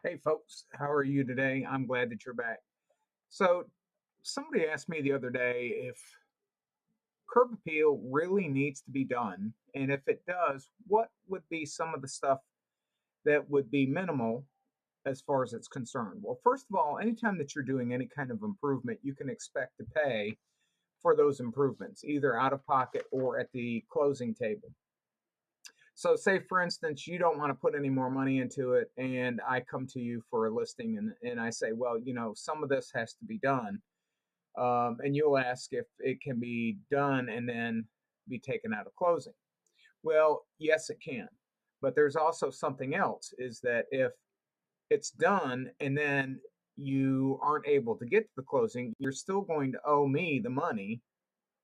Hey folks, how are you today? I'm glad that you're back. So, somebody asked me the other day if curb appeal really needs to be done, and if it does, what would be some of the stuff that would be minimal as far as it's concerned? Well, first of all, anytime that you're doing any kind of improvement, you can expect to pay for those improvements, either out of pocket or at the closing table. So, say for instance, you don't want to put any more money into it, and I come to you for a listing, and I say, well, some of this has to be done. And you'll ask if it can be done and then be taken out of closing. Well, yes, it can. But there's also something else is that if it's done and then you aren't able to get to the closing, you're still going to owe me the money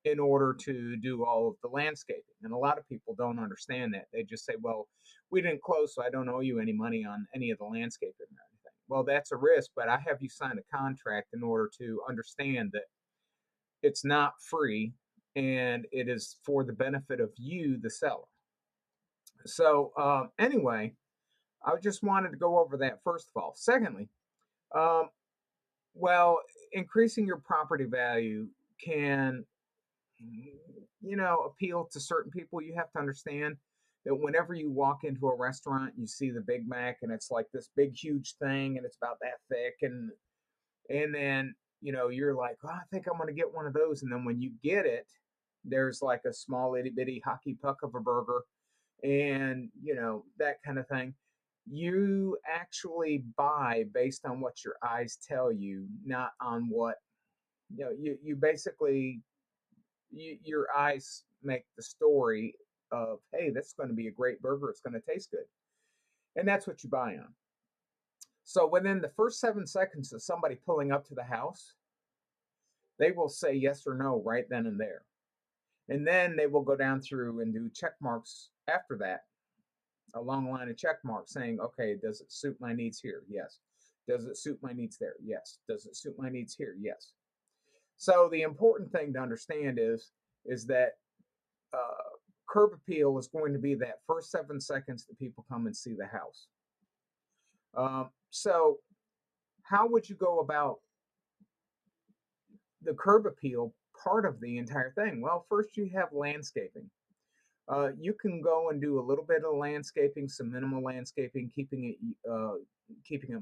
in order to do all of the landscaping. And a lot of people don't understand that. They just say, well, we didn't close, so I don't owe you any money on any of the landscaping or anything. Well, that's a risk, but I have you sign a contract in order to understand that it's not free and it is for the benefit of you, the seller. So, anyway, I just wanted to go over that first of all. Secondly, um, well, increasing your property value can appeal to certain people. You have to understand that whenever you walk into a restaurant, you see the Big Mac and it's like this big, huge thing and it's about that thick. And then, you're like, oh, I think I'm going to get one of those. And then when you get it, there's like a small itty bitty hockey puck of a burger and, that kind of thing. You actually buy based on what your eyes tell you, not on what, you basically your eyes make the story of, hey, that's going to be a great burger. It's going to taste good. And that's what you buy on. So within the first 7 seconds of somebody pulling up to the house, they will say yes or no right then and there. And then they will go down through and do check marks after that, a long line of check marks saying, okay, does it suit my needs here? Yes. Does it suit my needs there? Yes. Does it suit my needs here? Yes. So the important thing to understand is that uh, curb appeal is going to be that first 7 seconds that people come and see the house. So, how would you go about the curb appeal part of the entire thing? Well, first you have landscaping. You can go and do a little bit of landscaping, some minimal landscaping, keeping it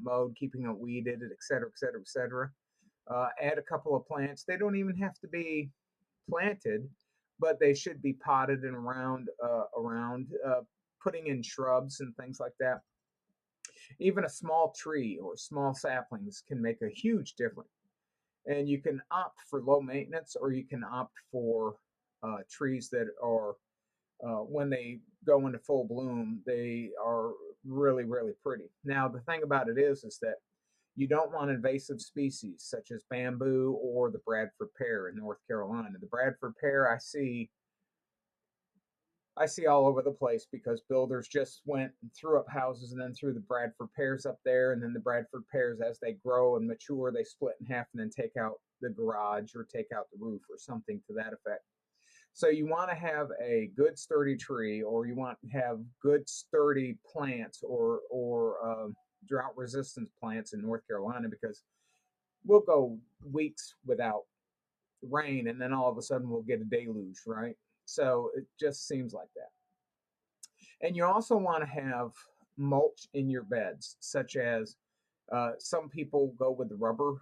mowed, keeping it weeded, et cetera, et cetera, et cetera. Add a couple of plants. They don't even have to be planted, but they should be potted and around, putting in shrubs and things like that. Even a small tree or small saplings can make a huge difference. And you can opt for low maintenance, or you can opt for trees that are when they go into full bloom, they are really, really pretty. Now, the thing about it is that you don't want invasive species such as bamboo or the Bradford pear in North Carolina. The Bradford pear I see all over the place because builders just went and threw up houses and then threw the Bradford pears up there. And then the Bradford pears, as they grow and mature, they split in half and then take out the garage or take out the roof or something to that effect. So you want to have a good sturdy tree, or you want to have good sturdy plants, or drought resistant plants in North Carolina, because we'll go weeks without rain and then all of a sudden we'll get a deluge, right? So it just seems like that. And you also want to have mulch in your beds, such as some people go with the rubber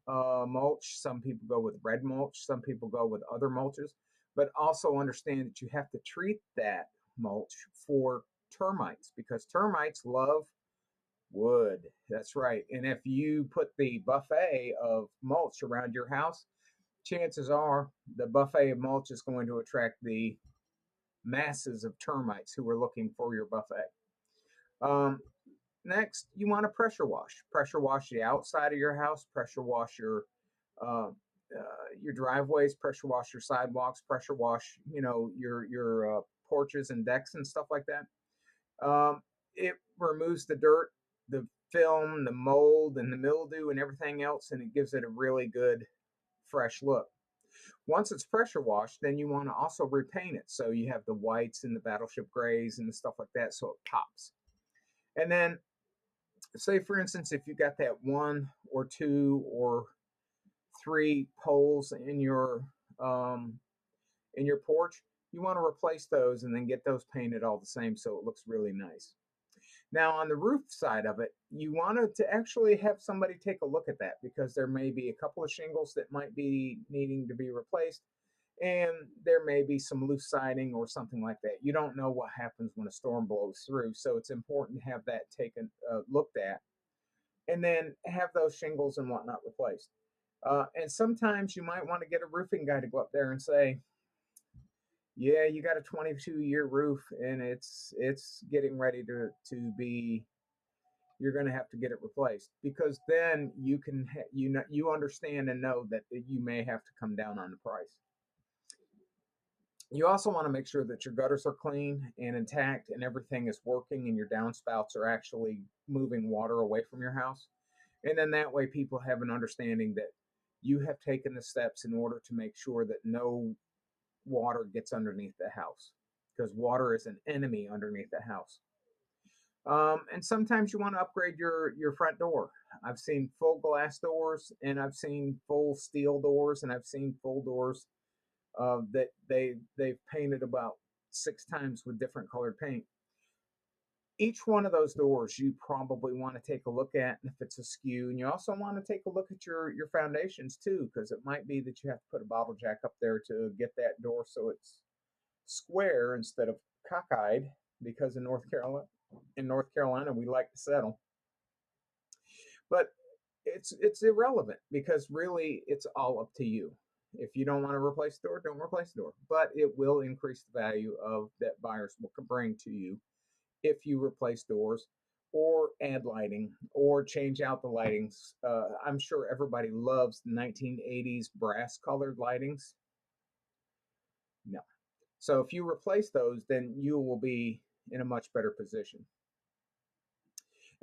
mulch, some people go with red mulch, some people go with other mulches. But also understand that you have to treat that mulch for termites, because termites love wood. That's right. And if you put the buffet of mulch around your house, chances are the buffet of mulch is going to attract the masses of termites who are looking for your buffet. Um, Next, you want to pressure wash. Pressure wash the outside of your house. Pressure wash uh, your driveways. Pressure wash your sidewalks. Pressure wash, your porches and decks and stuff like that. It removes the dirt, the film, the mold, and the mildew and everything else, and it gives it a really good fresh look. Once it's pressure washed, then you want to also repaint it. So you have the whites and the battleship grays and the stuff like that, so it pops. And then Say for instance, if you got that one or two or three poles um, in your porch, you want to replace those and then get those painted all the same so it looks really nice. Now, on the roof side of it, you wanted to actually have somebody take a look at that because there may be a couple of shingles that might be needing to be replaced, and there may be some loose siding or something like that. You don't know what happens when a storm blows through, so it's important to have that taken looked at, and then have those shingles and whatnot replaced. And sometimes you might want to get a roofing guy to go up there and say, yeah, you got a 22-year roof and it's getting ready to be, you're going to have to get it replaced, because then you can you know, you understand and know that you may have to come down on the price. You also want to make sure that your gutters are clean and intact and everything is working and your downspouts are actually moving water away from your house. And then that way people have an understanding that you have taken the steps in order to make sure that no water gets underneath the house, because water is an enemy underneath the house. And sometimes you want to upgrade your front door. I've seen full glass doors, and I've seen full steel doors, and I've seen full doors that they've painted about 6 times with different colored paint. Each one of those doors you probably want to take a look at, and if it's askew, and you also want to take a look at your foundations too, because it might be that you have to put a bottle jack up there to get that door so it's square instead of cockeyed, because in North Carolina we like to settle. But it's irrelevant because really it's all up to you. If you don't want to replace the door, don't replace the door. But it will increase the value of that buyers will bring to you if you replace doors or add lighting or change out the lightings. I'm sure everybody loves the 1980s brass colored lightings. No. So if you replace those, then you will be in a much better position.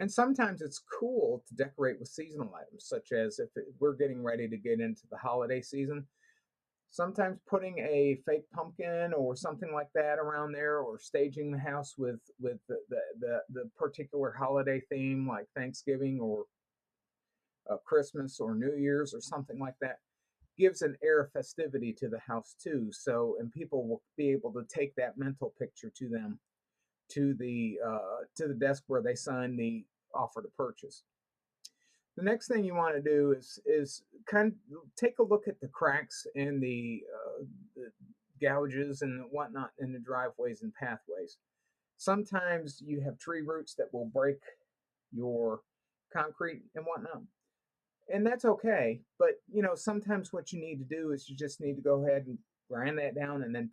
And sometimes it's cool to decorate with seasonal items, such as if we're getting ready to get into the holiday season, sometimes putting a fake pumpkin or something like that around there, or staging the house with the particular holiday theme like Thanksgiving or Christmas or New Year's or something like that, gives an air of festivity to the house too. So, and people will be able to take that mental picture to them to the desk where they sign the offer to purchase. The next thing you want to do is kind of take a look at the cracks and the gouges and whatnot in the driveways and pathways. Sometimes you have tree roots that will break your concrete and whatnot, and that's okay. But sometimes what you need to do is you just need to go ahead and grind that down and then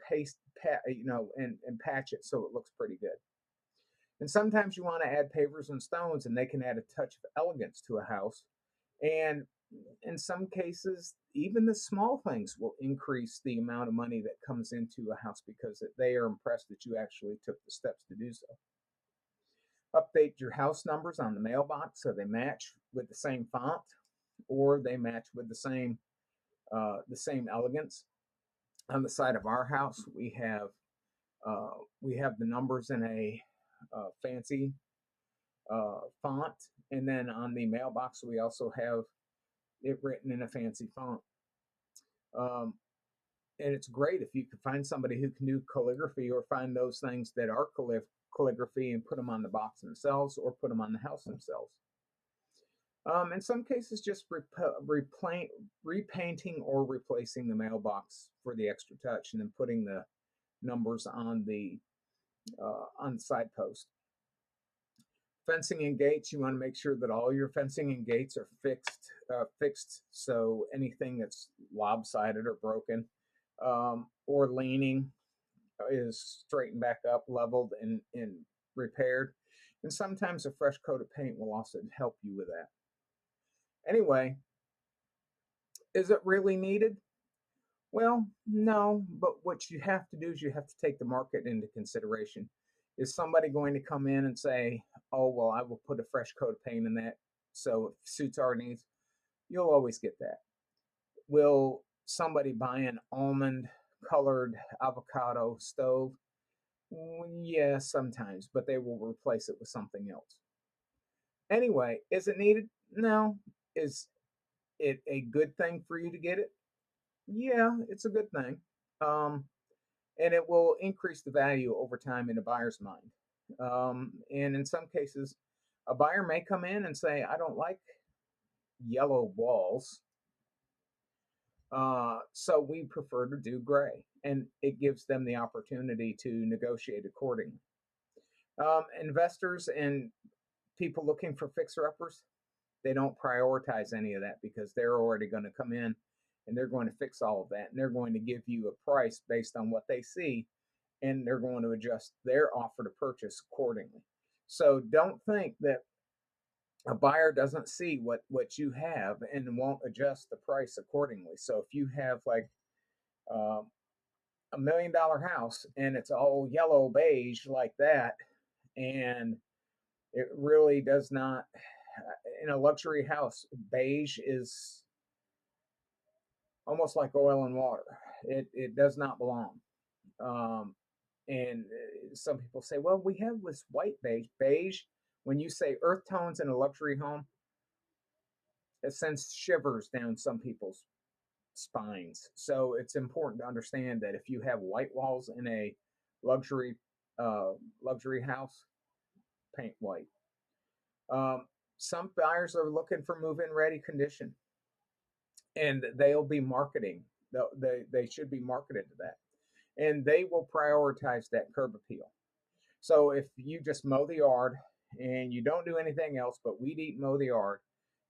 and patch it so it looks pretty good. And sometimes you want to add pavers and stones, and they can add a touch of elegance to a house. And in some cases, even the small things will increase the amount of money that comes into a house because they are impressed that you actually took the steps to do so. Update your house numbers on the mailbox so they match with the same font, or they match with the same elegance. On the side of our house, we have the numbers in a fancy font, and then on the mailbox we also have it written in a fancy font. Um, and it's great if you can find somebody who can do calligraphy, or find those things that are calligraphy and put them on the box themselves or put them on the house themselves. In some cases, just repainting or replacing the mailbox for the extra touch, and then putting the numbers on the side post. Fencing and gates, you want to make sure that all your fencing and gates are fixed, so anything that's lopsided or broken or leaning is straightened back up, leveled, and repaired. And sometimes a fresh coat of paint will also help you with that. Anyway, is it really needed? Well, no, but what you have to do is you have to take the market into consideration. Is somebody going to come in and say, oh, well, I will put a fresh coat of paint in that so it suits our needs? You'll always get that. Will somebody buy an almond colored avocado stove? Yeah, sometimes, but they will replace it with something else. Anyway, is it needed? No. Is it a good thing for you to get it? Yeah, it's a good thing. Um, and it will increase the value over time in a buyer's mind. And in some cases, a buyer may come in and say, I don't like yellow walls, so we prefer to do gray. And it gives them the opportunity to negotiate accordingly. Investors and people looking for fixer uppers, they don't prioritize any of that because they're already going to come in and they're going to fix all of that. And they're going to give you a price based on what they see, and they're going to adjust their offer to purchase accordingly. So don't think that a buyer doesn't see what you have and won't adjust the price accordingly. So if you have like uh, $1 million house and it's all yellow beige like that, and it really does not, in a luxury house, beige is almost like oil and water. It does not belong. Um, and some people say, well, we have this white beige. Beige, when you say earth tones in a luxury home, it sends shivers down some people's spines. So it's important to understand that if you have white walls in a luxury luxury house, paint white. Um, some buyers are looking for move-in ready condition, and they'll be marketing. They should be marketed to that, and they will prioritize that curb appeal. So if you just mow the yard and you don't do anything else but weed eat and mow the yard,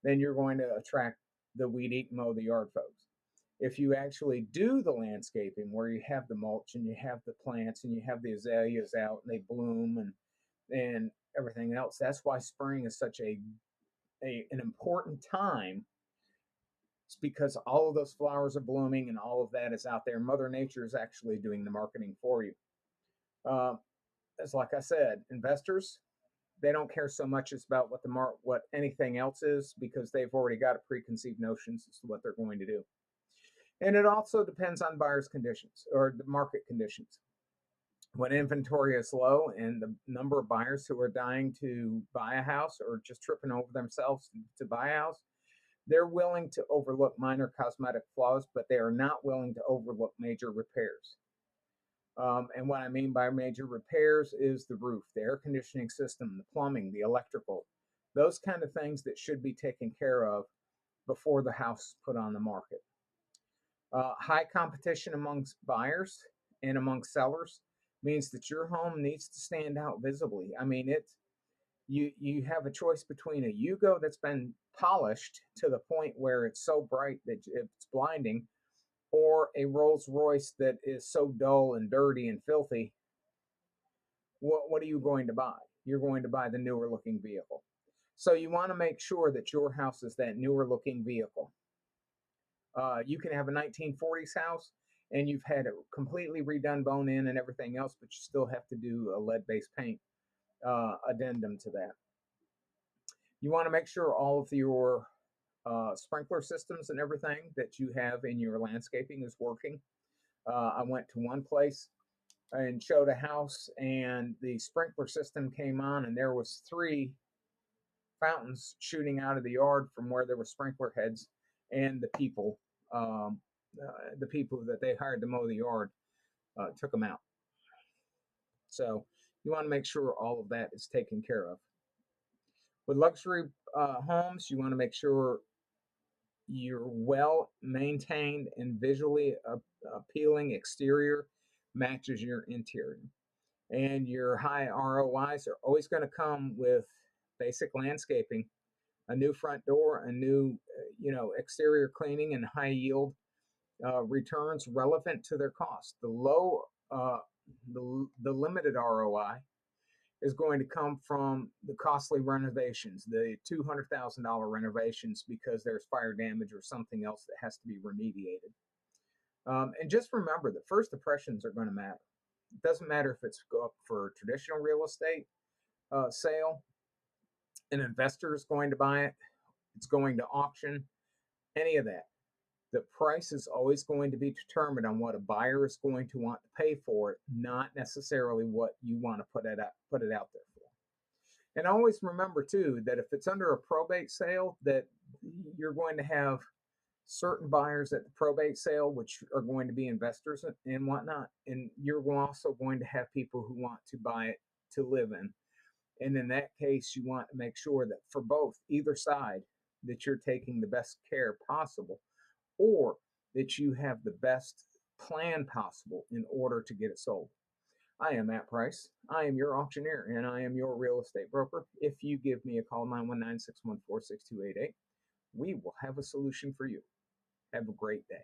then you're going to attract the weed eat and mow the yard folks. If you actually do the landscaping where you have the mulch and you have the plants and you have the azaleas out and they bloom and everything else, that's why spring is such an important time. It's because all of those flowers are blooming and all of that is out there. Mother Nature is actually doing the marketing for you. Uh, as like I said, investors, they don't care so much as about what anything else is because they've already got a preconceived notions as to what they're going to do. And it also depends on buyers' conditions or the market conditions. When inventory is low and the number of buyers who are dying to buy a house or just tripping over themselves to buy a house, they're willing to overlook minor cosmetic flaws, but they are not willing to overlook major repairs. And what I mean by major repairs is the roof, the air conditioning system, the plumbing, the electrical, those kind of things that should be taken care of before the house is put on the market. High competition amongst buyers and among sellers means that your home needs to stand out visibly. I mean, you have a choice between a Yugo that's been polished to the point where it's so bright that it's blinding, or a Rolls Royce that is so dull and dirty and filthy. What are you going to buy? You're going to buy the newer looking vehicle. So you want to make sure that your house is that newer looking vehicle. You can have a 1940s house and you've had it completely redone, bone in, and everything else, but you still have to do a lead based paint addendum to that. You want to make sure all of your sprinkler systems and everything that you have in your landscaping is working. I went to one place and showed a house, and the sprinkler system came on, and there was 3 fountains shooting out of the yard from where there were sprinkler heads, and um, the people that they hired to mow the yard took them out. So you want to make sure all of that is taken care of. With luxury homes, you want to make sure you're well maintained and visually appealing exterior matches your interior. And your high ROIs are always going to come with basic landscaping, a new front door, a new exterior cleaning, and high yield returns relevant to their cost. The limited ROI is going to come from the costly renovations, the $200,000 renovations because there's fire damage or something else that has to be remediated. And just remember that first impressions are going to matter. It doesn't matter if it's go up for traditional real estate sale, an investor is going to buy it, it's going to auction, any of that. The price is always going to be determined on what a buyer is going to want to pay for it, not necessarily what you want to put it out there for. And always remember too that if it's under a probate sale, that you're going to have certain buyers at the probate sale, which are going to be investors and whatnot, and you're also going to have people who want to buy it to live in. And in that case, you want to make sure that for both, either side, that you're taking the best care possible, or that you have the best plan possible in order to get it sold. I am Matt Price. I am your auctioneer and I am your real estate broker. If you give me a call, 919 614 6288, we will have a solution for you. Have a great day.